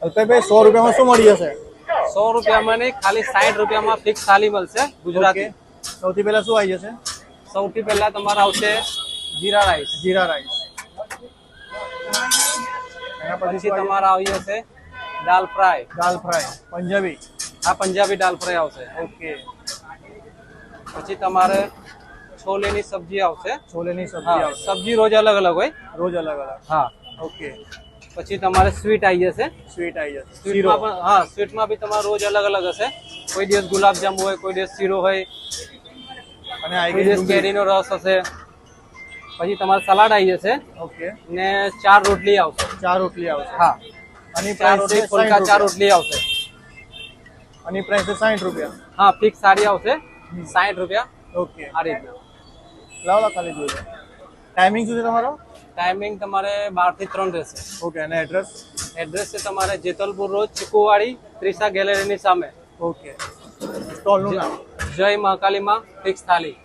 અલ્પેશભાઈ 100 રૂપિયામાં શું મળી જશે? 100 રૂપિયામાં નહીં, ખાલી 60 રૂપિયામાં ફિક્સ થાળી મળશે ગુજરાતી. સૌથી પહેલા શું આવી જશે? સૌથી પહેલા તમારે આવશે જીરા રાઈસ. જીરા રાઈસ. એના પછી તમારા આવી જશે દાલ ફ્રાય. દાલ ફ્રાય પંજાબી. આ પંજાબી દાલ ફ્રાય આવશે. ઓકે. પછી તમારે છોલેની સબ્જી આવશે. છોલેની સબ્જી આવશે. સબ્જી રોજ અલગ અલગ હોય. રોજ અલગ અલગ. હા. ઓકે. પછી તમારે સ્વીટ આવી જશે. સ્વીટ આવી જશે. સ્વીટમાં પણ હા, સ્વીટમાં બી તમારે રોજ અલગ અલગ હશે. કોઈ દિવસ ગુલાબજાંબુ હોય, કોઈ દિવસ શીરો હોય, અને કોઈ દિવસ કેરીનો રસ હશે. પછી તમારે સલાડ આવી જશે. ઓકે. ને 4 રોટલી આવશે. 4 રોટલી આવશે. હા. અને 4 રોટલી ફુલકા 4 રોટલી આવશે. અને પ્રાઇસ 60 રૂપિયા. હા, ફિક્સ સાડી આવશે 60 રૂપિયા. ઓકે. આ રીતના લાવો ખાલી જોજો. ટાઈમિંગ શું છે તમારો? ટાઈમિંગ તમારે 12 થી 3 રહેશે. ઓકે. અને એડ્રેસ? એડ્રેસ છે તમારે જેતલપુર રોડ, ચીકુવાડી, ત્રિષા ગેલેરીની સામે. ઓકે. સ્ટોલનું નામ? જય મહાકાલી માં ફિક્સ થાળી.